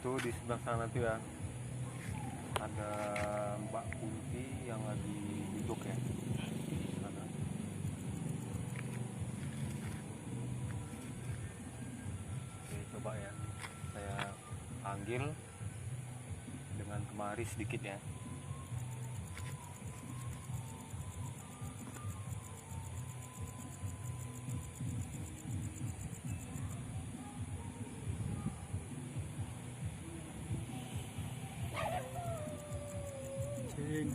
Tuh di sebelah sana tuh ya ada Mbak Kunti yang lagi duduk ya di sana. Oke, coba ya saya panggil dengan kemari sedikit ya. Cing.